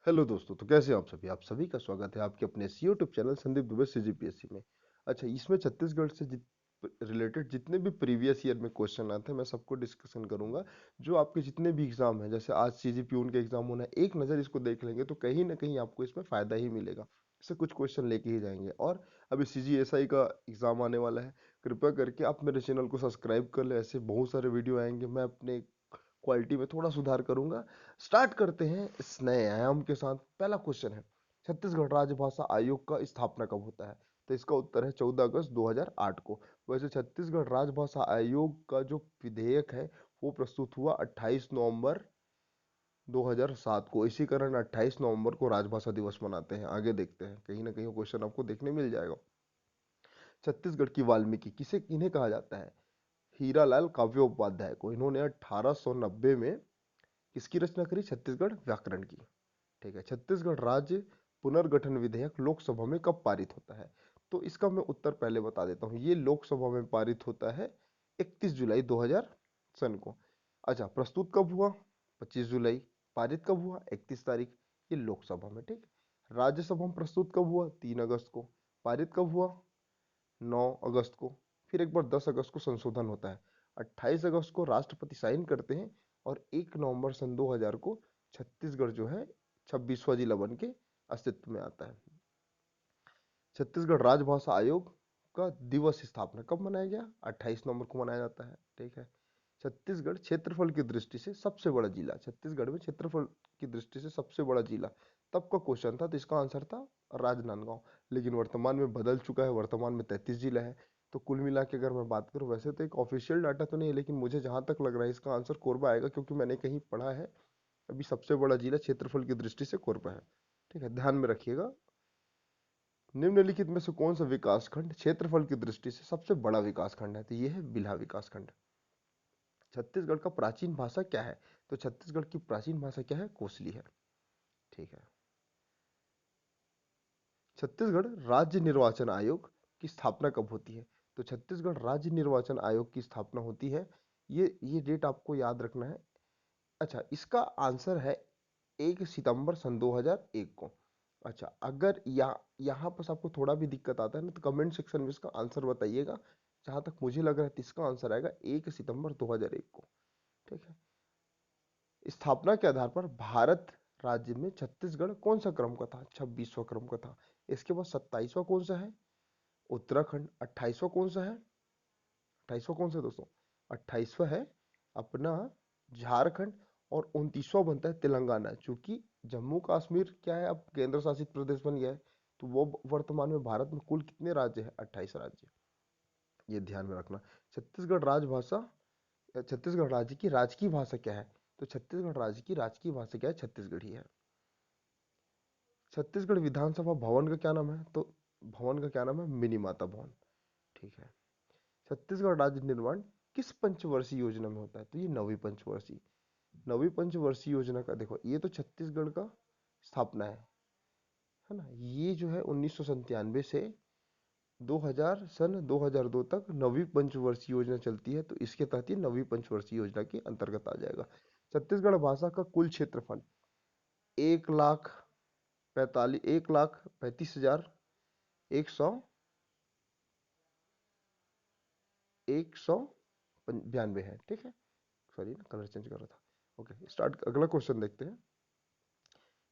Hello दोस्तों, तो कैसे हैं आप सभी का स्वागत है आपके अपने इस YouTube channel Sandeep Dubey CGPSC में। अच्छा, इसमें छत्तीसगढ़ से रिलेटेड जितने भी प्रीवियस ईयर में क्वेश्चन आते हैं मैं सबको डिस्कशन करूंगा। जो आपके जितने भी एग्जाम हैं, जैसे आज सीजीपीयून के एग्जाम होना है, एक नज़र इसको देख लेंगे तो कहीं ना कहीं आपको इसमें फायदा ही मिलेगा। इससे कुछ क्वेश्चन लेके ही जाएंगे। और अभी सीजीएसआई का एग्जाम आने वाला है। कृपया करके आप मेरे चैनल को सब्सक्राइब कर ले, ऐसे बहुत सारे वीडियो आएंगे। मैं अपने क्वालिटी में थोड़ा सुधार करूंगा। स्टार्ट करते हैं इस नए आयाम के साथ। पहला क्वेश्चन है, छत्तीसगढ़ राजभाषा आयोग का स्थापना कब होता है? तो इसका उत्तर है 14 अगस्त 2008 को। वैसे छत्तीसगढ़ राजभाषा आयोग का जो विधेयक है वो प्रस्तुत हुआ 28 नवंबर 2007 को। इसी कारण 28 नवंबर को राजभाषा दिवस मनाते हैं। आगे देखते हैं, कहीं ना कहीं क्वेश्चन आपको देखने मिल जाएगा। छत्तीसगढ़ की वाल्मीकि किसे किन्हें कहा जाता है? हीरालाल काव्योपाध्याय को। इन्होंने 1890 में किसकी रचना करी? छत्तीसगढ़ व्याकरण की। ठीक है। छत्तीसगढ़ राज्य पुनर्गठन विधेयक लोकसभा में कब पारित होता है? तो इसका मैं उत्तर पहले बता देता हूँ। ये लोकसभा में पारित होता है 31 जुलाई 2000 सन को। अच्छा, प्रस्तुत कब हुआ? 25 जुलाई। पारित कब हुआ? 31 तारीख। ये लोकसभा में। ठीक है। राज्यसभा में प्रस्तुत कब हुआ? 3 अगस्त को। पारित कब हुआ? 9 अगस्त को। फिर एक बार 10 अगस्त को संशोधन होता है। 28 अगस्त को राष्ट्रपति साइन करते हैं और 1 नवंबर सन 2000 को छत्तीसगढ़ जो है 26वां जिला बन के अस्तित्व में आता है। छत्तीसगढ़ राजभाषा आयोग का दिवस स्थापना कब मनाया गया? 28 नवंबर को मनाया जाता है। ठीक है। छत्तीसगढ़ क्षेत्रफल की दृष्टि से सबसे बड़ा जिला। छत्तीसगढ़ में क्षेत्रफल की दृष्टि से सबसे बड़ा जिला तब का क्वेश्चन था, तो इसका आंसर था राजनांदगांव। लेकिन वर्तमान में बदल चुका है, वर्तमान में 33 जिला है। तो कुल मिला के अगर मैं बात करूं, वैसे तो एक ऑफिशियल डाटा तो नहीं है, लेकिन मुझे जहां तक लग रहा है इसका आंसर कोरबा आएगा, क्योंकि मैंने कहीं पढ़ा है अभी सबसे बड़ा जिला क्षेत्रफल की दृष्टि से कोरबा है। ठीक है, ध्यान में रखिएगा। निम्नलिखित में से कौन सा विकासखंड क्षेत्रफल की दृष्टि से सबसे बड़ा विकासखंड है? तो यह है बिल्हा विकासखंड। छत्तीसगढ़ का प्राचीन भाषा क्या है? तो छत्तीसगढ़ की प्राचीन भाषा क्या है? कोसली है। ठीक है। छत्तीसगढ़ राज्य निर्वाचन आयोग की स्थापना कब होती है? तो छत्तीसगढ़ राज्य निर्वाचन आयोग की स्थापना होती है, ये डेट आपको याद रखना है। अच्छा, इसका आंसर है 1 सितंबर सन 2001 को। अच्छा, अगर यहाँ पर आपको थोड़ा भी दिक्कत आता है ना, तो कमेंट सेक्शन में इसका आंसर बताइएगा। जहां तक मुझे लग रहा है तो इसका आंसर आएगा 1 सितंबर 2001 को। ठीक है। स्थापना के आधार पर भारत राज्य में छत्तीसगढ़ कौन सा क्रम का था? 26वां क्रम का था। इसके बाद 27वां कौन सा है? उत्तराखंड। 28वां कौन सा है? 28वां कौन सा है दोस्तों? 28वां है अपना झारखंड। और 29वां बनता है तेलंगाना। चूंकि जम्मू कश्मीर क्या है, अब केंद्र शासित प्रदेश बन गया है, तो वो वर्तमान में भारत में कुल कितने राज्य हैं? 28 राज्य। ये ध्यान में रखना। छत्तीसगढ़ राजभाषा छत्तीसगढ़ राज्य की राजकीय भाषा क्या है? तो छत्तीसगढ़ राज्य की राजकीय भाषा क्या है? छत्तीसगढ़ी है। छत्तीसगढ़ विधानसभा भवन का क्या नाम है? तो भवन का क्या नाम है? मिनी माता भवन। ठीक है। छत्तीसगढ़ राज्य निर्माण किस पंचवर्षीय योजना में होता है? तो ये नवी पंचवर्षीय योजना का देखो, ये तो छत्तीसगढ़ का स्थापना है ना। ये जो है 1997 से 2002 तक नवी पंचवर्षीय योजना चलती है, तो इसके तहत ये नवी पंचवर्षीय योजना के अंतर्गत आ जाएगा। छत्तीसगढ़ भाषा का कुल क्षेत्रफल 1,35,1,192 है। ठीक है। सॉरी ना, कलर चेंज कर रहा था। Okay, start. अगला क्वेश्चन देखते हैं।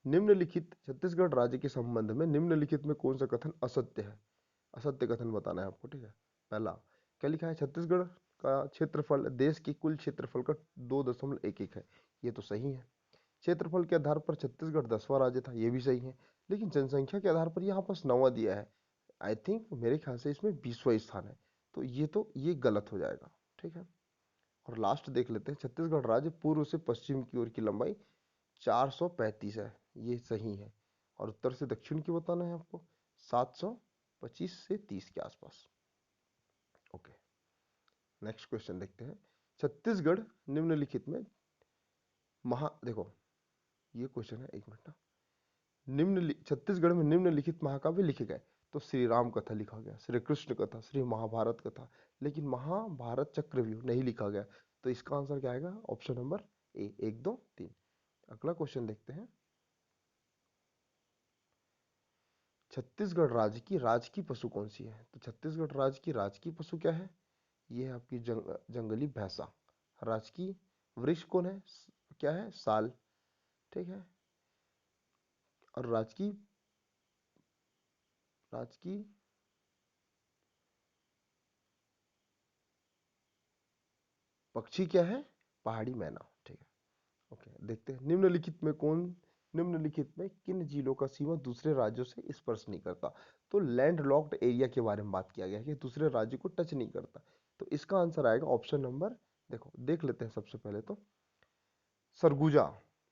निम्नलिखित छत्तीसगढ़ राज्य के संबंध में निम्नलिखित में कौन सा कथन असत्य है? असत्य कथन बताना है आपको। ठीक है। पहला क्या लिखा है? छत्तीसगढ़ का क्षेत्रफल देश के कुल क्षेत्रफल का 2.11 है। ये तो सही है। क्षेत्रफल के आधार पर छत्तीसगढ़ 10वां राज्य था। ये भी सही है। लेकिन जनसंख्या के आधार पर यहाँ पास 9वां दिया है। आई थिंक मेरे ख्याल से इसमें 20वां स्थान है। तो ये गलत हो जाएगा। ठीक है। और लास्ट देख लेते हैं। छत्तीसगढ़ राज्य पूर्व से पश्चिम की ओर की लंबाई 435 है। ये सही है। और उत्तर से दक्षिण की बताना है आपको 725 से 30 के आसपास। ओके, नेक्स्ट क्वेश्चन देखते हैं। छत्तीसगढ़ निम्नलिखित में देखो, ये क्वेश्चन है, एक मिनट ना। छत्तीसगढ़ में निम्नलिखित महाकाव्य लिखे गए। तो श्री राम कथा लिखा गया, श्री कृष्ण कथा, श्री महाभारत कथा। लेकिन महाभारत चक्रव्यूह नहीं लिखा गया। तो इसका आंसर क्या आएगा? ऑप्शन नंबर ए, 1, 2, 3। अगला क्वेश्चन देखते हैं। छत्तीसगढ़ राज्य की राजकीय पशु कौन सी है? तो छत्तीसगढ़ राज्य की राजकीय पशु क्या है? ये है आपकी जंगली भैंसा। राजकीय वृक्ष कौन है? क्या है? साल। ठीक है। और राजकीय राजकीय पक्षी क्या है? पहाड़ी मैना। ठीक है। ओके, देखते हैं निम्नलिखित में किन जिलों का सीमा दूसरे राज्यों से स्पर्श नहीं करता? तो लैंड लॉक्ड एरिया के बारे में बात किया गया है कि दूसरे राज्य को टच नहीं करता। तो इसका आंसर आएगा ऑप्शन नंबर, देखो देख लेते हैं सबसे पहले तो, सरगुजा,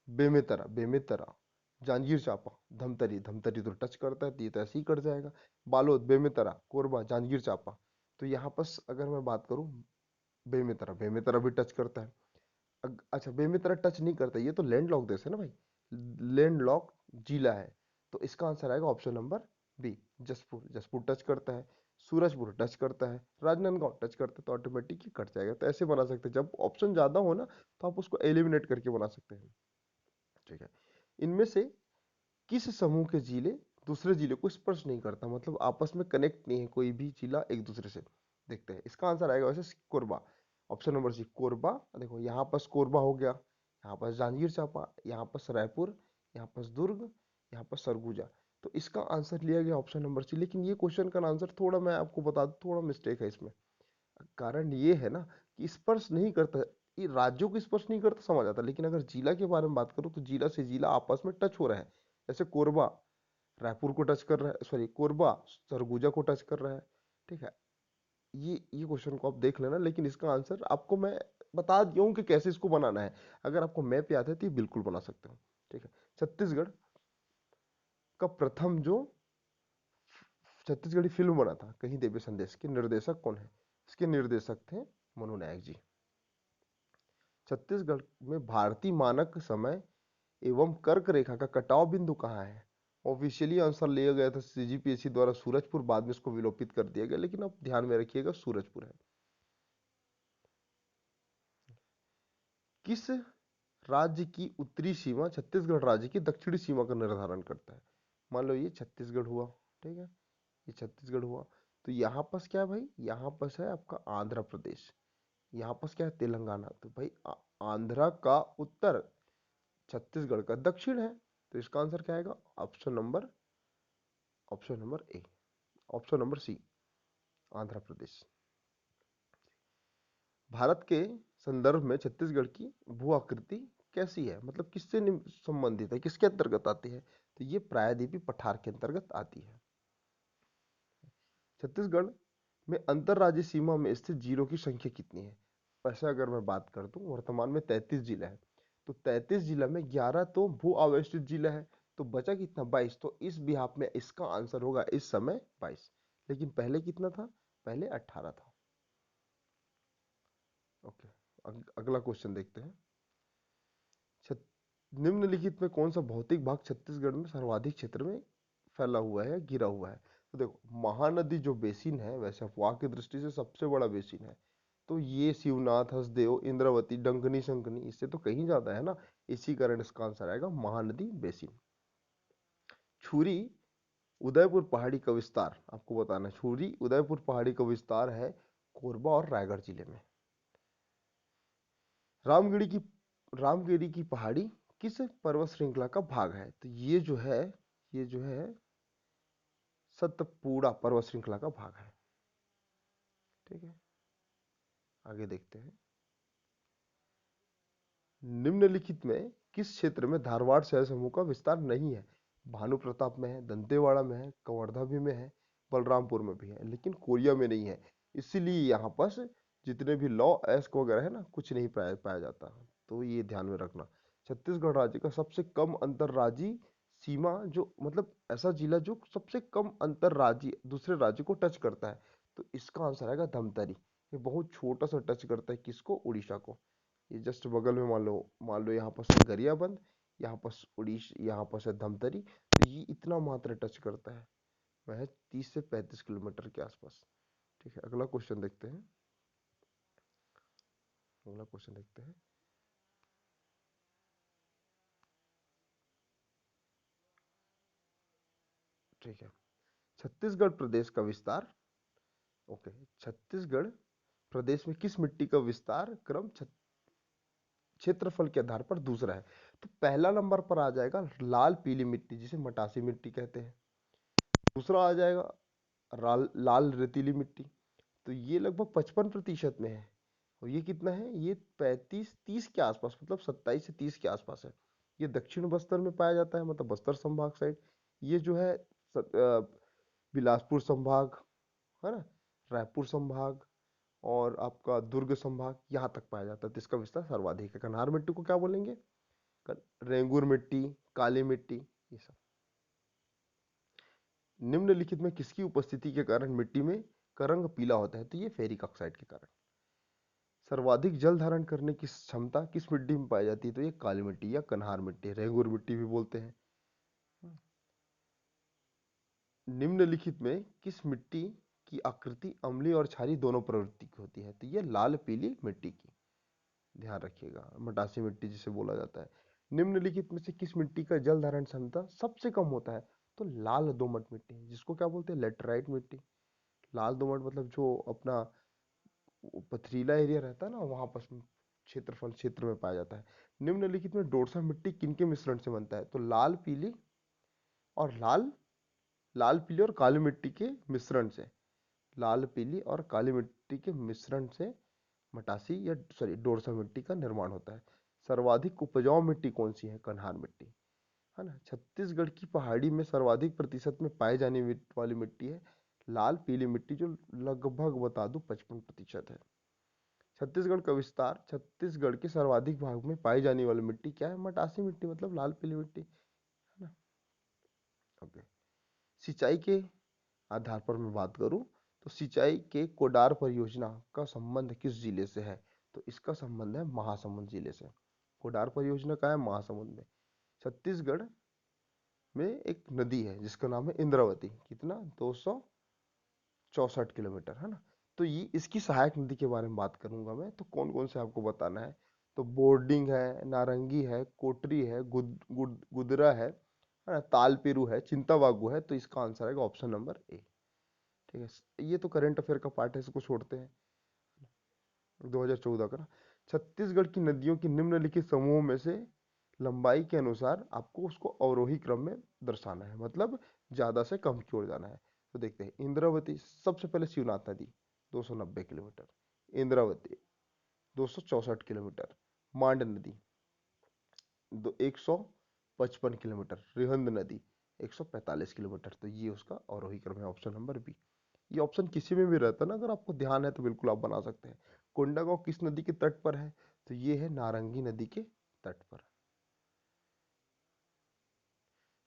बेमेतरा बेमेतरा, जांजगीर चांपा, धमतरी धमतरी तो टच करता है तो ये तो ऐसे ही कट जाएगा। बालोद, बेमेतरा, कोरबा, जांजगीर चांपा। तो यहाँ पर अगर मैं बात करूँ, बेमेतरा बेमेतरा भी टच करता है। अच्छा, बेमेतरा टच नहीं करता, ये तो लैंड लॉक देश है ना भाई, लैंड लॉक जिला है। तो इसका आंसर आएगा option number B, Jaspur. Jaspur touch करता है, सूरजपुर टच करता है, राजनांदगांव टच करता है, तो ऑटोमेटिक ही कट जाएगा। तो ऐसे बना सकते हैं, जब ऑप्शन ज्यादा हो ना तो आप उसको एलिमिनेट करके बना सकते हैं। ठीक है। इनमें से किस समूह के जिले दूसरे जिले को स्पर्श नहीं करता, मतलब आपस में कनेक्ट नहीं है कोई भी जिला एक दूसरे से? देखते हैं, इसका आंसर आएगा वैसे Korba. Option number C, Korba. देखो यहाँ पास कोरबा हो गया, यहाँ पास जांजगीर चांपा, यहाँ पास रायपुर, यहाँ पास दुर्ग, यहाँ पास सरगुजा। तो इसका आंसर लिया गया ऑप्शन नंबर सी। लेकिन ये क्वेश्चन का आंसर थोड़ा मैं आपको बता दूं, थोड़ा मिस्टेक है इसमें। कारण ये है ना कि स्पर्श नहीं करता, ये राज्यों को स्पर्श नहीं करता समझ आता, लेकिन अगर जिला के बारे में बात करूं तो जिला से जिला आपस में टच हो रहा है। जैसे कोरबा रायपुर को टच कर रहा है, सॉरी कोरबा सरगुजा को टच कर रहा है। ठीक है। ये क्वेश्चन को आप देख लेना, लेकिन इसका आंसर आपको मैं बता दिया हूं कि कैसे इसको बनाना है। अगर आपको मैप याद है तो ये बिल्कुल बना सकते हो। ठीक है। छत्तीसगढ़ का प्रथम जो छत्तीसगढ़ी फिल्म बना था, कहीं देवे संदेश, के निर्देशक कौन है? इसके निर्देशक थे मनु नायक जी। छत्तीसगढ़ में भारतीय मानक समय एवं कर्क रेखा का कटाव बिंदु कहाँ है? ऑफिशियली आंसर लिया गया था सीजीपीएससी द्वारा सूरजपुर, बाद में इसको विलोपित कर दिया गया, लेकिन अब ध्यान में रखिएगा सूरजपुर है। किस राज्य की उत्तरी सीमा छत्तीसगढ़ राज्य की दक्षिणी सीमा का निर्धारण करता है? मान लो ये छत्तीसगढ़ हुआ। ठीक है, ये छत्तीसगढ़ हुआ। तो यहाँ पास क्या है भाई? यहाँ पास है आपका आंध्र प्रदेश, यहाँ पास क्या है? तेलंगाना। तो भाई आंध्रा का उत्तर, छत्तीसगढ़ का दक्षिण है। तो इसका आंसर क्या आएगा? Option number A, option number C, Andhra Pradesh. Bharat के संदर्भ में छत्तीसगढ़ की भू आकृति कैसी है, मतलब किससे संबंधित है, किसके अंतर्गत आती है? तो ये प्रायद्वीपीय पठार के अंतर्गत आती है। छत्तीसगढ़ में अंतरराज्यीय सीमा में स्थित जिलों की संख्या कितनी है? वैसे अगर मैं बात कर दूं, वर्तमान में 33 जिला है। तो 33 जिला में 11 तो भू आवेष्टित जिला है, तो बचा कितना? 22। तो इस बिहाफ में इसका आंसर होगा इस समय 22। लेकिन पहले कितना था? पहले 18 था। ओके, अगला क्वेश्चन देखते हैं। छत निम्नलिखित में कौन सा भौतिक भाग छत्तीसगढ़ में सर्वाधिक क्षेत्र में फैला हुआ है, घिरा हुआ है? तो देखो, महानदी जो बेसिन है, वैसे अफवाह की दृष्टि से सबसे बड़ा बेसिन है। तो ये शिवनाथ, हसदेव, इंद्रावती, डंकनी, शंकनी, इससे तो कहीं ज्यादा है ना। इसी कारण इसका आंसर आएगा महानदी बेसिन। छुरी उदयपुर पहाड़ी का विस्तार आपको बताना है। छुरी उदयपुर पहाड़ी का विस्तार है कोरबा और रायगढ़ जिले में। रामगिरी की रामगिरी की पहाड़ी किस पर्वत श्रृंखला का भाग है? तो ये जो है सतपुड़ा पर्वत श्रृंखला का भाग है। ठीक है, आगे देखते हैं। निम्नलिखित में किस क्षेत्र में धारवाड़ शहर समूह का विस्तार नहीं है? भानु प्रताप में है, दंतेवाड़ा में है, कवर्धा भी में है, बलरामपुर में भी है, लेकिन कोरिया में नहीं है। इसीलिए यहाँ पास जितने भी लॉ एस्क वगैरह है ना, कुछ नहीं पाया जाता। तो ये ध्यान में रखना। छत्तीसगढ़ राज्य का सबसे कम अंतरराज्यीय सीमा, जो मतलब ऐसा जिला जो सबसे कम अंतरराज्यीय दूसरे राज्य को टच करता है, तो इसका आंसर आएगा धमतरी। ये बहुत छोटा सा टच करता है किसको? उड़ीसा को। ये जस्ट बगल में, मान लो यहाँ पर से गरियाबंद, यहाँ पर उड़ीसा, यहाँ पर से धमतरी। तो ये इतना मात्र टच करता है, वह 30 से 35 किलोमीटर के आसपास। ठीक है, अगला क्वेश्चन देखते हैं। अगला क्वेश्चन देखते हैं। ठीक है, छत्तीसगढ़ प्रदेश का विस्तार, ओके, छत्तीसगढ़ प्रदेश में किस मिट्टी का विस्तार क्रम क्षेत्रफल के आधार पर दूसरा है? तो पहला नंबर पर आ जाएगा लाल पीली मिट्टी, जिसे मटासी मिट्टी कहते हैं। दूसरा आ जाएगा लाल रेतीली मिट्टी, तो ये लगभग 55% में है। और ये कितना है? ये 35-30 के आसपास, मतलब 27 से 30 के आसपास है। ये दक्षिण बस्तर में पाया जाता है, मतलब बस्तर संभाग साइड। ये जो है बिलासपुर संभाग, है ना, रायपुर संभाग और आपका दुर्ग संभाग, यहाँ तक पाया जाता है। तो इसका विस्तार सर्वाधिक है। कन्हार मिट्टी को क्या बोलेंगे? रेंगुर मिट्टी, काली मिट्टी, ये सब। निम्नलिखित में किसकी उपस्थिति के कारण मिट्टी में का रंग पीला होता है? तो ये फेरिक ऑक्साइड के कारण। सर्वाधिक जल धारण करने की क्षमता किस मिट्टी में पाई जाती है? तो ये काली मिट्टी या कन्हार मिट्टी, रेंगुर मिट्टी भी बोलते हैं। निम्नलिखित में किस मिट्टी की आकृति अम्लीय और क्षारीय दोनों प्रवृत्ति की होती है? तो ये लाल पीली मिट्टी की, ध्यान रखिएगा, मटासी मिट्टी जिसे बोला जाता है। निम्नलिखित में से किस मिट्टी का जल धारण क्षमता सबसे कम होता है? तो लाल दोमट मिट्टी, जिसको क्या बोलते हैं? लेटराइट मिट्टी। लाल दोमट मतलब जो अपना पथरीला एरिया रहता है ना, वहां पर क्षेत्र में पाया जाता है। निम्नलिखित में डोरसा मिट्टी किनके मिश्रण से बनता है? तो लाल पीली और लाल पीली और काली मिट्टी के मिश्रण से, लाल पीली और काली मिट्टी के मिश्रण से मटासी या डोरसा मिट्टी का निर्माण होता है। सर्वाधिक उपजाऊ मिट्टी कौन सी है? कन्हार मिट्टी, है ना। छत्तीसगढ़ की पहाड़ी में सर्वाधिक प्रतिशत में पाए जाने वाली मिट्टी है लाल पीली मिट्टी, जो लगभग बता दूं 55% है। छत्तीसगढ़ का विस्तार, छत्तीसगढ़ के सर्वाधिक भाग में पाई जाने वाली मिट्टी क्या है? मटासी मिट्टी, मतलब लाल पीली मिट्टी, है ना। ओके, सिंचाई के आधार पर मैं बात करूं तो सिंचाई के कोडार परियोजना का संबंध किस जिले से है? तो इसका संबंध है महासमुंद जिले से। कोडार परियोजना का है महासमुंद में। छत्तीसगढ़ में एक नदी है जिसका नाम है इंद्रावती। कितना? 264 किलोमीटर, है ना। तो ये इसकी सहायक नदी के बारे में बात करूंगा मैं। तो कौन कौन से आपको बताना है? तो बोर्डिंग है, नारंगी है, कोटरी है, गुदरा है ना, तालपेरू है, चिंतावागू है। तो इसका आंसर आएगा ऑप्शन नंबर ए। ठीक है, ये तो करंट अफेयर का पार्ट है, इसको छोड़ते हैं। 2014 का ना। छत्तीसगढ़ की नदियों की निम्नलिखित समूहों में से लंबाई के अनुसार आपको उसको अवरोही क्रम में दर्शाना है, मतलब ज्यादा से कम की ओर जाना है। तो देखते हैं, इंद्रावती सबसे पहले शिवनाथ नदी 290 किलोमीटर, इंद्रावती 264 किलोमीटर, मांड नदी 155 किलोमीटर, रिहंद नदी 145 किलोमीटर। तो ये उसका अवरोही क्रम है, ऑप्शन नंबर बी। ये ऑप्शन किसी में भी रहता है ना, अगर आपको ध्यान है तो बिल्कुल आप बना सकते हैं। कोंडागांव किस नदी के तट पर है? तो ये है नारंगी नदी के तट पर।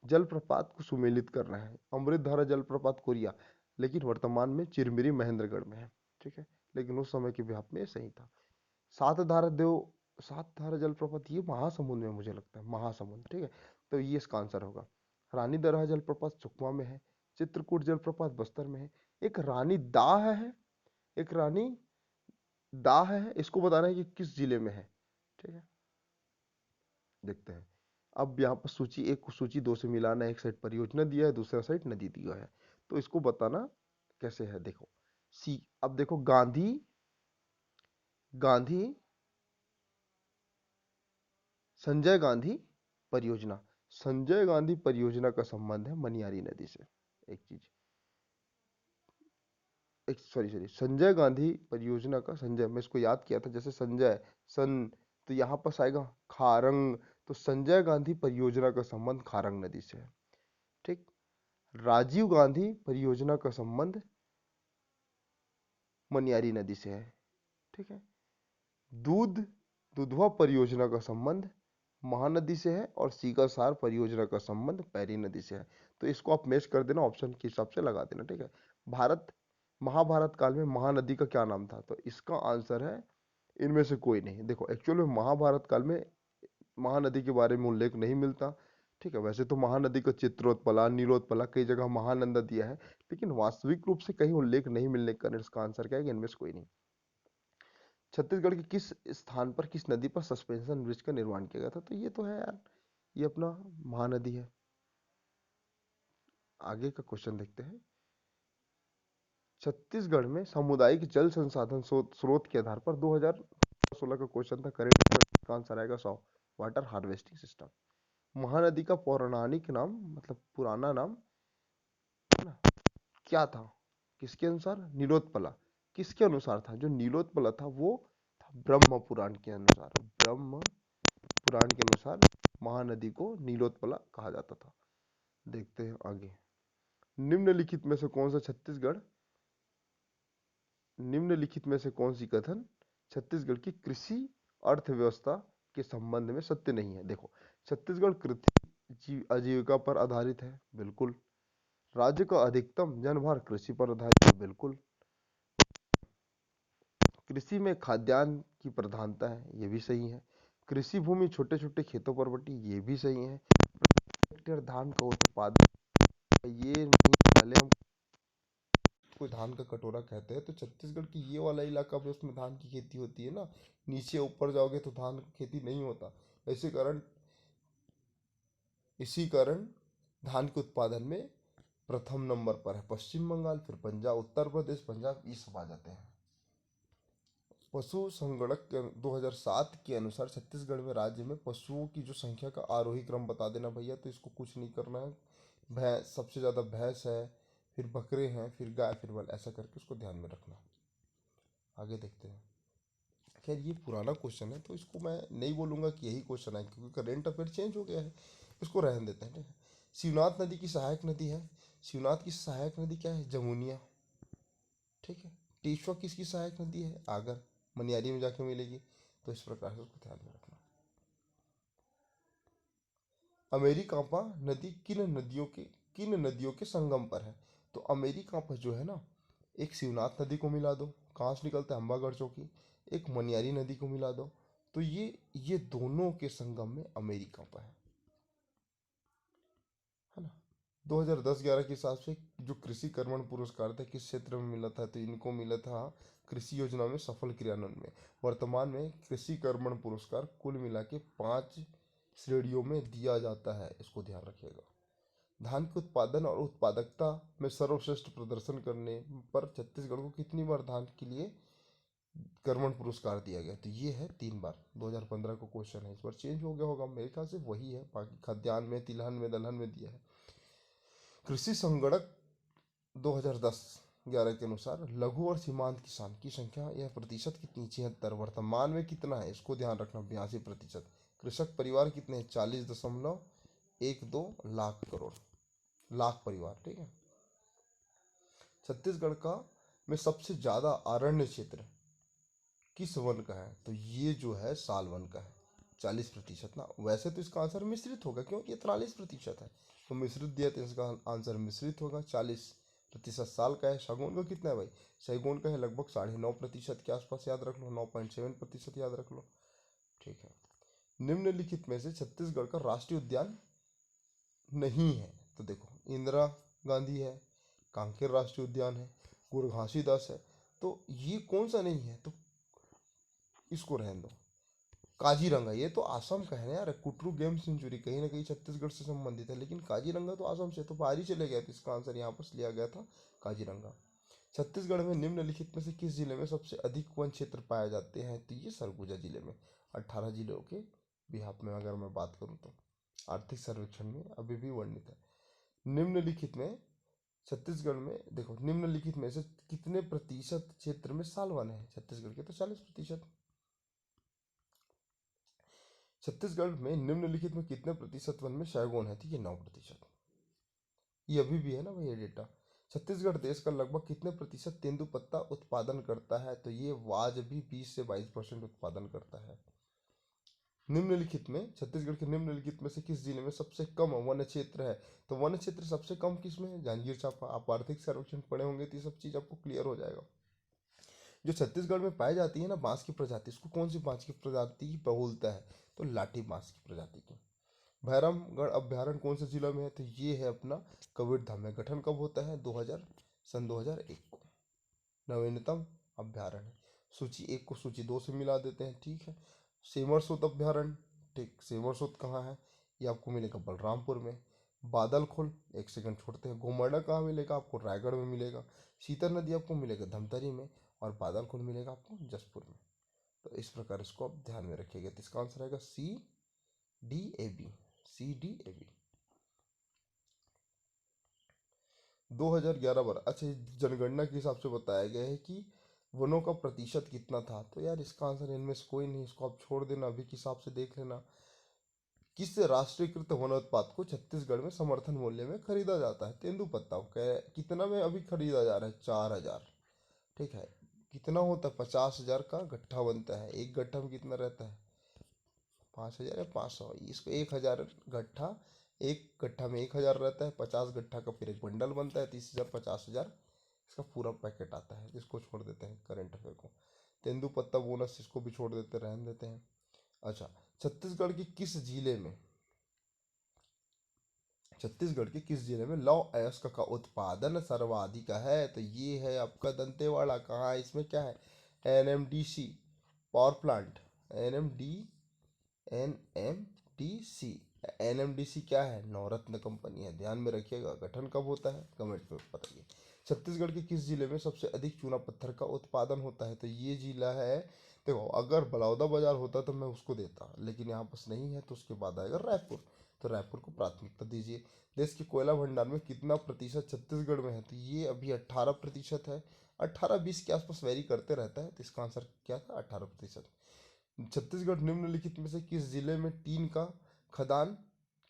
जलप्रपात को सुमेलित करना है, अमृतधारा जलप्रपात कोरिया, लेकिन वर्तमान में चिरमिरी महेंद्रगढ़ में है। ठीक है, लेकिन उस समय के व्याप में सही था। सात धारा जलप्रपात ये महासमुंद में, मुझे लगता है महासमुंद। ठीक है, तो ये इसका आंसर होगा। रानी दरहा जलप्रपात सुकमा में है, चित्रकूट जलप्रपात बस्तर में है, एक रानी दाह है, एक रानी दाह है, इसको बताना है कि किस जिले में है। ठीक है, देखते हैं। अब यहाँ पर सूची एक को सूची दो से मिलाना है, एक साइड परियोजना दिया है, दूसरा साइड नदी दिया है। तो इसको बताना कैसे है, देखो। अब देखो, गांधी गांधी संजय गांधी परियोजना, संजय गांधी परियोजना का संबंध है मनियारी नदी से। एक चीज, एक सॉरी संजय गांधी परियोजना का, संजय मैं इसको याद किया था, जैसे संजय सन, तो यहाँ पर आएगा खारंग। तो संजय गांधी परियोजना का संबंध खारंग नदी से है। ठीक, राजीव गांधी परियोजना का संबंध मनियारी नदी से है। ठीक है, दुधवा परियोजना का संबंध महानदी से है, और सीकासार परियोजना का संबंध पैरी नदी से है। तो इसको आप मैच कर देना, ऑप्शन के हिसाब से लगा देना। ठीक है, महाभारत काल में महानदी का क्या नाम था? तो इसका आंसर है इनमें से कोई नहीं। देखो, एक्चुअल में महाभारत काल में महानदी के बारे में उल्लेख नहीं मिलता। ठीक है, वैसे तो महानदी को चित्रोत्पला, नीलोत्पला, कई जगह महानंदा दिया है, लेकिन वास्तविक रूप से कहीं उल्लेख नहीं मिलने के कारण इसका आंसर क्या है? इनमें से कोई नहीं। छत्तीसगढ़ के किस स्थान पर, किस नदी पर सस्पेंशन ब्रिज का निर्माण किया गया था? तो ये तो है यार, ये अपना महानदी है। आगे का क्वेश्चन देखते हैं। छत्तीसगढ़ में सामुदायिक जल संसाधन स्रोत के आधार पर 2016 का क्वेश्चन था, करेंट का आंसर आएगा 100। Water harvesting system. महानदी का पौराणिक नाम मतलब पुराना नाम है ना क्या था? किसके अनुसार? नीलोत्पला। किसके अनुसार था? जो नीलोत्पला था वो था ब्रह्म पुराण के अनुसार। ब्रह्म पुराण के अनुसार महानदी को नीलोत्पला कहा जाता था। देखते हैं आगे। निम्नलिखित में से कौन सा छत्तीसगढ़ निम्नलिखित में से कौन सी कथन छत्तीसगढ़ की कृषि अर्थव्यवस्था के संबंध में सत्य नहीं है? देखो, छत्तीसगढ़ कृषि आजीविका पर आधारित है, बिल्कुल। राज्य का अधिकतम जनभार कृषि पर आधारित है, बिल्कुल। कृषि में खाद्यान्न की प्रधानता है, ये भी सही है। कृषि भूमि छोटे छोटे खेतों पर बटी, ये भी सही है। हेक्टेयर धान का उत्पादन, ये नहीं, पहले हम कोई धान का कटोरा कहते हैं तो छत्तीसगढ़ की ये वाला इलाका भी, उसमें धान की खेती होती है ना। नीचे ऊपर जाओगे तो धान की खेती नहीं होता। इसी कारण धान के उत्पादन में प्रथम नंबर पर है पश्चिम बंगाल, फिर पंजाब, उत्तर प्रदेश, पंजाब, ये सब आ जाते हैं। पशु संगणक के 2007 के अनुसार छत्तीसगढ़ में राज्य में पशुओं की जो संख्या का आरोही क्रम बता देना भैया, तो इसको कुछ नहीं करना है। भैंस सबसे ज़्यादा, भैंस है, फिर बकरे हैं, फिर गाय, फिर बैल, ऐसा करके उसको ध्यान में रखना। आगे देखते हैं। खैर ये पुराना क्वेश्चन है तो इसको मैं नहीं बोलूँगा कि यही क्वेश्चन है, क्योंकि करेंट अफेयर चेंज हो गया है, इसको रहने देते हैं, ठीक है। शिवनाथ नदी की सहायक नदी है, शिवनाथ की सहायक नदी क्या है? जमुनिया, ठीक है। टेशवा किसकी सहायक नदी है? आगर, मनियारी में जाके मिलेगी। तो इस प्रकार से उसको ध्यान में रखना। अमेरिकापा नदी किन नदियों के संगम पर है? तो अमेरिकापा जो है ना, एक शिवनाथ नदी को मिला दो, कहाँ से निकलता है? अम्बागढ़ चौकी। एक मनियारी नदी को मिला दो, तो ये दोनों के संगम में अमेरिकापा है ना। 2010-11 के हिसाब से जो कृषि कर्मण पुरस्कार था किस क्षेत्र में मिला था? तो इनको मिला था कृषि योजना में सफल क्रियान्वयन में। वर्तमान में कृषि कर्मण पुरस्कार कुल मिला के 5 श्रेणियों में दिया जाता है, इसको ध्यान रखिएगा। धान के उत्पादन और उत्पादकता में सर्वश्रेष्ठ प्रदर्शन करने पर छत्तीसगढ़ को कितनी बार धान के लिए कर्मण पुरस्कार दिया गया? तो ये है 3 बार। 2015 को क्वेश्चन है, इस बार चेंज हो गया होगा, मेरे ख्याल से वही है। बाकी खाद्यान्न में, तिलहन में, दलहन में दिया है। कृषि संगणक 2010-11 के अनुसार लघु और सीमांत किसान की संख्या, यह प्रतिशत कितनी? 76। वर्तमान में कितना है? इसको ध्यान रखना, 82%। कृषक परिवार कितने हैं? 40.12 लाख परिवार, ठीक है। छत्तीसगढ़ का में सबसे ज्यादा अरण्य क्षेत्र किस वन का है? तो ये जो है साल वन का है, 40% ना। वैसे तो इसका आंसर मिश्रित होगा, क्योंकि ये 43% है, तो मिश्रित दिया तो इसका आंसर मिश्रित होगा। 40% साल का है। शगुन का कितना है भाई? शगुन का है लगभग 9.5% के आसपास, याद रख लो, 9.7% याद रख लो, ठीक है। निम्नलिखित में से छत्तीसगढ़ का राष्ट्रीय उद्यान नहीं है? तो देखो, इंदिरा गांधी है, कांकेर राष्ट्रीय उद्यान है, गुरघासीदास है, तो ये कौन सा नहीं है? तो इसको रहने दो। काजीरंगा, ये तो आसम का है ना यार। कुटरू गेम सेंचुरी कहीं ना कहीं छत्तीसगढ़ से संबंधित है, लेकिन काजीरंगा तो आसम से, तो बाहर ही चले गए, तो इसका आंसर यहाँ पर लिया गया था काजीरंगा। छत्तीसगढ़ में निम्नलिखित में से किस जिले में सबसे अधिक वन क्षेत्र पाए जाते हैं? तो ये सरगुजा जिले में। 18 जिलों के बिहाफ में अगर मैं बात करूँ तो आर्थिक सर्वेक्षण में अभी भी वर्णित है। निम्नलिखित में छत्तीसगढ़ में देखो, निम्नलिखित में से कितने प्रतिशत क्षेत्र में साल वन है छत्तीसगढ़ के? तो 40%। छत्तीसगढ़ में निम्नलिखित में कितने प्रतिशत वन में सैगोन है? तो ये 9%। ये अभी भी है ना भाई ये डेटा। छत्तीसगढ़ देश का लगभग कितने प्रतिशत तेंदुपत्ता उत्पादन करता है? तो ये वाज भी 20 से 22% उत्पादन करता है। निम्नलिखित में छत्तीसगढ़ के निम्नलिखित में से किस जिले में सबसे कम वन क्षेत्र है? तो वन क्षेत्र सबसे कम किस में है? जांजगीर चांपा। आप आर्थिक सर्वेक्षण पढ़े होंगे तो ये सब चीज आपको क्लियर हो जाएगा। जो छत्तीसगढ़ में पाई जाती है ना बांस की प्रजाति, इसको कौन सी बांस की प्रजाति की बोलता है? तो लाठी बांस की प्रजाति की। भैरमगढ़ अभ्यारण्य कौन से जिला में है? तो ये है अपना कबीरधाम में। गठन कब होता है? 2001 को। नवीनतम अभ्यारण्य सूची 1 को सूची 2 से मिला देते हैं, ठीक है। सेमरसोत अभ्यारण्य, ठीक, सेमरसोत कहाँ है? ये आपको मिलेगा बलरामपुर में। बादलखोल, एक सेकंड छोड़ते हैं, गोमर्डा कहाँ मिलेगा आपको? रायगढ़ में मिलेगा। सीता नदी आपको मिलेगा धमतरी में, और बादलखोल मिलेगा आपको जसपुर में। तो इस प्रकार इसको आप ध्यान में रखिएगा। तो इसका आंसर आएगा CDAB, CDAB। 2011 अच्छा, जनगणना के हिसाब से बताया गया है कि वनों का प्रतिशत कितना था। तो यार इसका आंसर इनमें से कोई नहीं, इसको आप छोड़ देना, अभी के हिसाब से देख लेना। किस राष्ट्रीयकृत वनोत्पाद को छत्तीसगढ़ में समर्थन मूल्य में खरीदा जाता है? तेंदुपत्ता कितना में अभी खरीदा जा रहा है? 4,000। ठीक है, कितना होता है? 50,000 का गट्ठा बनता है। एक गट्ठा में कितना रहता है? 5,000 या 500। इसको 1,000 गट्ठा, एक गट्ठा में 1,000 रहता है। 50 गट्ठा का फिर एक बंडल बनता है। 30,000, 50,000 इसका पूरा पैकेट आता है। इसको छोड़ देते हैं करंट अफेयर को। तेंदुपत्ता बोनस इसको भी छोड़ देते, रहने देते हैं। अच्छा, छत्तीसगढ़ के किस जिले में, छत्तीसगढ़ के किस जिले में लौह अयस्क का उत्पादन सर्वाधिक है? तो ये है आपका दंतेवाड़ा। कहाँ है? इसमें क्या है? NMDC power plant, NMDC। NMDC क्या है? नवरत्न कंपनी है, ध्यान में रखिएगा। गठन कब होता है? कमेंट में बताइए। छत्तीसगढ़ के किस जिले में सबसे अधिक चूना पत्थर का उत्पादन होता है? तो ये जिला है, देखो अगर बलौदा बाजार होता तो मैं उसको देता, लेकिन यहाँ पास नहीं है, तो उसके बाद आएगा रायपुर। तो रायपुर को प्राथमिकता दीजिए। देश के कोयला भंडार में कितना प्रतिशत छत्तीसगढ़ में है? तो ये अभी 18% है। 18-20 के आसपास वेरी करते रहता है। तो इसका आंसर क्या था? 18%। छत्तीसगढ़ निम्नलिखित में से किस जिले में टीन का खदान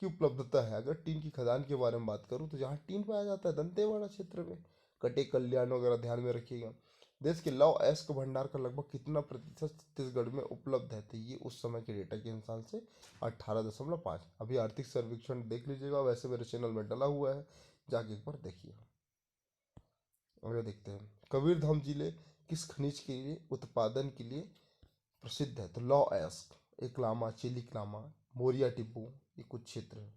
की उपलब्धता है? अगर टीन की खदान के बारे में बात करूं तो जहां टीन पाया जाता है दंतेवाड़ा क्षेत्र में, कटे कल्याण वगैरह, ध्यान में रखिएगा। देश के लौह अयस्क भंडार का लगभग कितना प्रतिशत छत्तीसगढ़ में उपलब्ध है? तो ये उस समय के डेटा के अनुसार से 18.5। अभी आर्थिक सर्वेक्षण देख लीजिएगा, वैसे मेरे चैनल में डला हुआ है, जाके एक बार देखिए। आगे देखते हैं, कबीरधाम जिले किस खनिज के लिए उत्पादन के लिए प्रसिद्ध है? तो लौह अयस्क, एकलामा, चिलिकलामा, मोरिया टिब्बू, ये कुछ क्षेत्र है।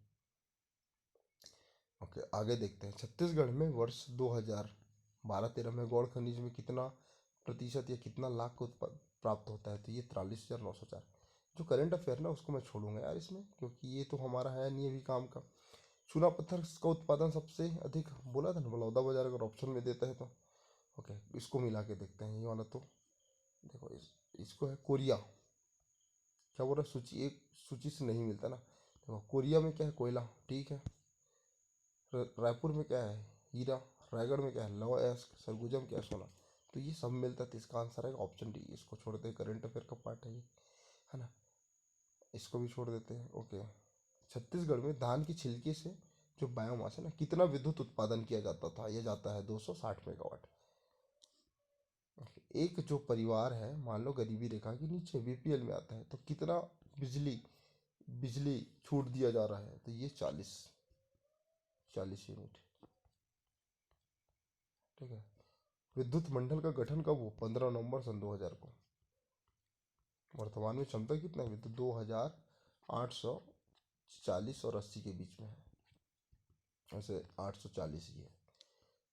ओके, आगे देखते हैं, छत्तीसगढ़ में वर्ष 2012-13 में गौड़ खनिज में कितना प्रतिशत या कितना लाख का उत्पाद प्राप्त होता है? तो ये 43,904। जो करंट अफेयर ना उसको मैं छोड़ूंगा यार इसमें, क्योंकि ये तो हमारा है नहीं अभी काम का। चूना पत्थर का उत्पादन सबसे अधिक बोला था ना, बलौदा बाजार अगर ऑप्शन में देता है तो। ओके, इसको मिला के देखते हैं। ये वाला तो देखो, इसको है कोरिया। क्या बोल रहा है? सूची एक, सूची से नहीं मिलता ना। देखो कोरिया में क्या है? कोयला, ठीक है। रायपुर में क्या है? हीरा। रायगढ़ में क्या है? लौह अयस्क। सरगुजा में क्या है? सोना। तो ये सब मिलता है, तो इसका आंसर है ऑप्शन डी। इसको छोड़ते हैं, करंट अफेयर का पार्ट है ये, है ना। इसको भी छोड़ देते हैं। ओके, छत्तीसगढ़ में धान की छिलके से जो बायोमास है ना, कितना विद्युत उत्पादन किया जाता था? यह जाता है 260 मेगावाट। एक जो परिवार है, मान लो गरीबी रेखा के नीचे, BPL में आता है, तो कितना बिजली बिजली छूट दिया जा रहा है? तो ये 40 यूनिट। ठीक है। विद्युत मंडल का गठन कब हुआ? 15 नवंबर सन 2000 को। वर्तमान में क्षमता कितना है? विद्युत 2,840 और 80 के बीच में है। वैसे 840 ही है।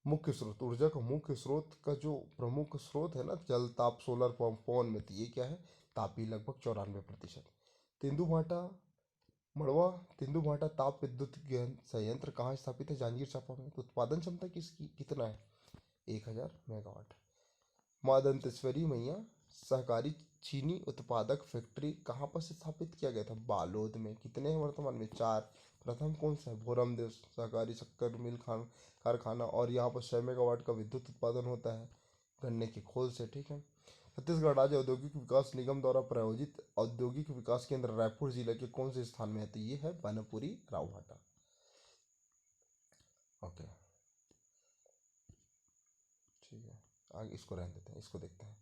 मुख्य स्रोत, ऊर्जा का मुख्य स्रोत का जो प्रमुख स्रोत है ना, जल, ताप, सोलर पंप, पवन में, तो ये क्या है? तापी, लगभग 94%। तेंदू भाटा मड़वा तेंदू भाटा ताप विद्युत संयंत्र कहाँ स्थापित है? जांजगीर चांपा में। तो उत्पादन क्षमता किसकी कितना है? 1,000 मेगावाट। माँ दंतेश्वरी मैया सहकारी चीनी उत्पादक फैक्ट्री कहाँ पर स्थापित किया गया था? बालोद में। कितने हैं वर्तमान में? 4। प्रथम कौन सा है? भोरमदेव सहकारी शक्कर मिल कारखाना, और यहाँ पर 6 मेगावाट का विद्युत उत्पादन होता है गन्ने के खोल से। ठीक है। छत्तीसगढ़ राज्य औद्योगिक विकास निगम द्वारा प्रायोजित औद्योगिक विकास केंद्र रायपुर जिले के कौन से स्थान में है? तो ये है बनपुरी रावभाटा। ओके, ठीक है, आगे इसको रहने देते हैं, इसको देखते हैं।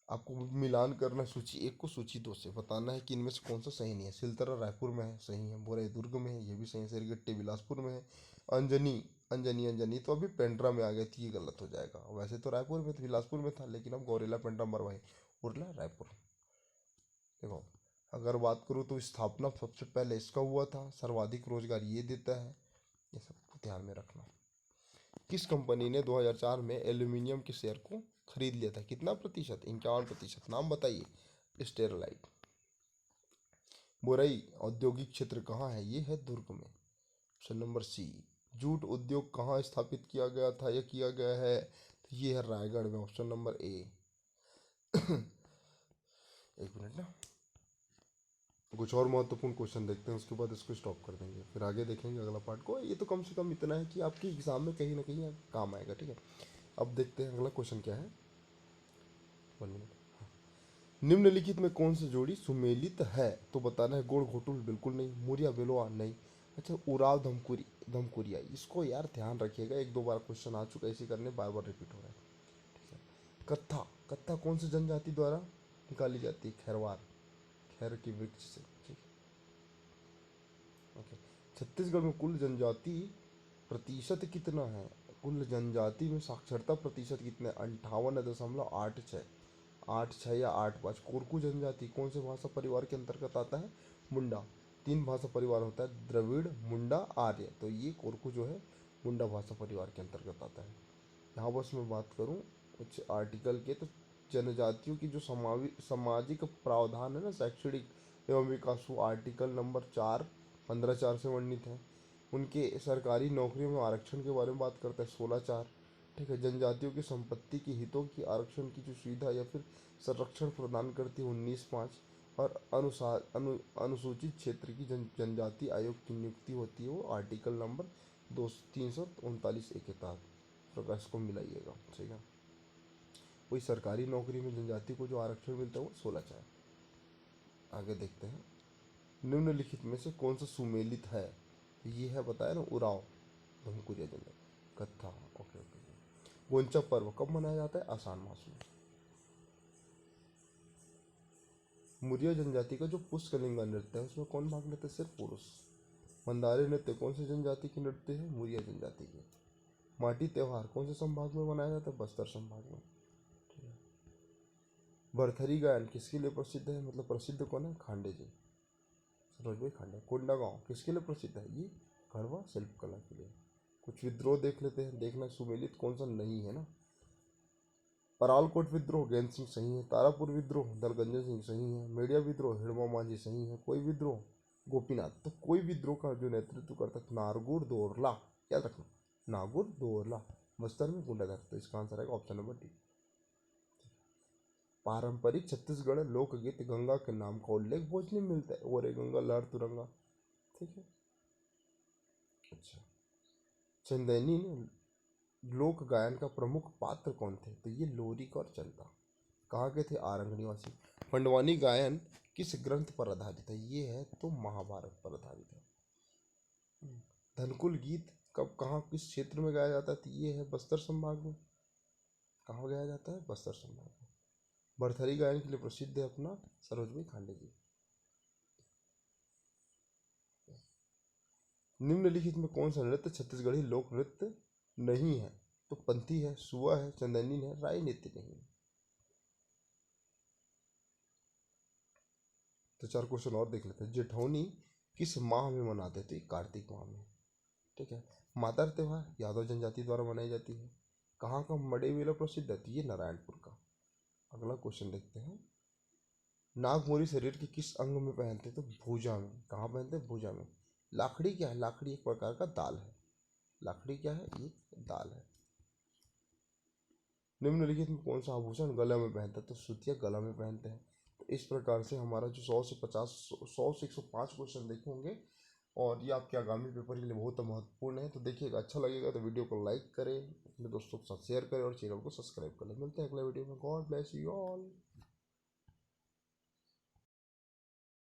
आपको मिलान करना है सूची 1 को सूची 2 से, बताना है कि इनमें से कौन सा सही नहीं है। सिलतरा रायपुर में है, सही है। बोरे दुर्ग में है, ये भी सही है। सिरगिट्टी बिलासपुर में है। अंजनी अंजनी तो अभी पेंड्रा में आ गई थी, ये गलत हो जाएगा। वैसे तो रायपुर में, तो बिलासपुर में था, लेकिन अब गौरेला, पेंड्रा, मरवाही, उरला, रायपुर। देखो, अगर बात करूँ तो स्थापना सबसे पहले इसका हुआ था, सर्वाधिक रोजगार ये देता है, ये सब ध्यान में रखना। किस कंपनी ने 2004 में एल्यूमिनियम के शेयर को खरीद लिया था? कितना प्रतिशत? 51%। नाम बताइए। स्टेरलाइट। बुराई औद्योगिक क्षेत्र कहाँ है? ये है दुर्ग में। ऑप्शन नंबर सी। जूट उद्योग कहाँ स्थापित किया गया था या किया गया है? तो ये है रायगढ़ में। ऑप्शन नंबर ए। एक मिनट ना, कुछ और महत्वपूर्ण क्वेश्चन देखते हैं, उसके बाद इसको स्टॉप कर देंगे, फिर आगे देखेंगे अगला पार्ट को। ये तो कम से कम इतना है कि आपकी एग्जाम में कहीं ना कहीं काम आएगा, ठीक है। अब देखते हैं अगला क्वेश्चन क्या है। 1 मिनट। निम्नलिखित में कौन सी जोड़ी सुमेलित है? तो बताना है। गोड़ घोटुल बिल्कुल नहीं, मुरिया बेलोआ नहीं। अच्छा, उराव धमकुरी धमकुरिया, इसको यार ध्यान रखिएगा, एक दो बार क्वेश्चन आ चुका है, इसी करने बार बार रिपीट हो रहा है, ठीक है। कत्था, कत्था कौन सी जनजाति द्वारा निकाली जाती है? खैरवार, खैर की वृक्ष से, ठीक है, ओके। छत्तीसगढ़ में कुल जनजाति प्रतिशत कितना है? कुल जनजाति में साक्षरता प्रतिशत कितना है? 58.86। 86 या 85। कोरकू जनजाति कौन से भाषा परिवार के अंतर्गत आता है? मुंडा। 3 भाषा परिवार होता है, द्रविड़, मुंडा, आर्य। तो ये कोरकू जो है मुंडा भाषा परिवार के अंतर्गत आता है। यहाँ बस मैं बात करूँ कुछ आर्टिकल के, तो जनजातियों की जो सामाजिक प्रावधान है ना, शैक्षणिक एवं विकास, वो आर्टिकल नंबर 4, 15(4) से वर्णित है। उनके सरकारी नौकरियों में आरक्षण के बारे में बात करता है, 16(4), ठीक है। जनजातियों की संपत्ति के हितों की आरक्षण की जो सुविधा या फिर संरक्षण प्रदान करती है, 19(5), और अनुसूचित क्षेत्र की जनजाति आयोग की नियुक्ति होती है, वो आर्टिकल नंबर 339(1) के तहत। प्रकाश को मिलाइएगा, ठीक है। कोई सरकारी नौकरी में जनजाति को जो आरक्षण मिलता है वो 16(4). आगे देखते हैं। निम्नलिखित में से कौन सा सुमेलित है? ये है बताया ना, उराव धमकुरिया जनजाति, कत्था, ओके ओके। गोंचा पर्व कब मनाया जाता है? आसान मास में। मुरिया जनजाति का जो पुष्कलिंगा नृत्य है उसमें कौन भाग लेते हैं? सिर्फ पुरुष। मंदारी नृत्य कौन सी जनजाति की नृत्य है? मुरिया जनजाति की। माटी त्योहार कौन से संभाग में मनाया जाता है? बस्तर संभाग में, ठीक है। भरथरी गायन किसके लिए प्रसिद्ध है? मतलब प्रसिद्ध कौन है? खांडे जी, सरोज भाई खांडे। कोंडागांव किसके लिए प्रसिद्ध है? ये गढ़वा शिल्पकला के लिए। कुछ विद्रोह देख लेते हैं, देखना सुमेलित कौन सा नहीं है ना। परालकोट विद्रोह गैंद सिंह सही है। तारापुर विद्रोह दलगंजन सिंह सही है। मेड़िया विद्रोह हिड़मा मांझी सही है। कोई विद्रोह गोपीनाथ। तो कोई विद्रोह का जो नेतृत्व करता है नारगुर दोरला, याद रखना, नागुर दोरला, बस्तर में गुंडा था। तो इसका आंसर है ऑप्शन नंबर डी। पारंपरिक छत्तीसगढ़ लोकगीत गंगा के नाम का उल्लेख भोजनी में मिलता है। ओरे गंगा लहर तुरंगा, ठीक है। अच्छा, चंदैनी लोक गायन का प्रमुख पात्र कौन थे? तो ये लोरिक और चंदा। कहाँ के थे? आरंग निवासी। पंडवानी गायन किस ग्रंथ पर आधारित है? ये है तो महाभारत पर आधारित है। धनकुल गीत कब कहाँ किस क्षेत्र में गाया जाता है? तो ये है बस्तर संभाग में। कहाँ गाया जाता है? बस्तर संभाग में। भरथरी गायन के लिए प्रसिद्ध है अपना सरोज भाई खांडे जी। निम्नलिखित में कौन सा नृत्य छत्तीसगढ़ी लोक नृत्य नहीं है? तो पंथी है, सुआ है, चंदनी है, राय नृत्य नहीं है। तो 4 क्वेश्चन और देख लेते हैं। जेठौनी किस माह में मनाते थे? कार्तिक माह में, ठीक है। मातर त्योहार यादव जनजाति द्वारा मनाई जाती है। कहाँ का मड़ई मेला प्रसिद्ध है? तो ये नारायणपुर का। अगला क्वेश्चन देखते हैं। नागमोरी शरीर के किस अंग में पहनते? तो भुजा में। कहाँ पहनते? भुजा में। लाखड़ी क्या है? लाखड़ी एक प्रकार का दाल है। लाखड़ी क्या है? ये दाल है। निम्नलिखित में कौन सा आभूषण गला में पहनता है? तो सुतिया गला में पहनते हैं। तो इस प्रकार से हमारा जो 100 से 105 क्वेश्चन देखे होंगे, और ये आपके आगामी पेपर के लिए बहुत महत्वपूर्ण है। तो देखिएगा, अच्छा लगेगा तो वीडियो को लाइक करें, अपने दोस्तों के साथ शेयर करें और चैनल को सब्सक्राइब करें। मिलते हैं अगले वीडियो में। God bless you all.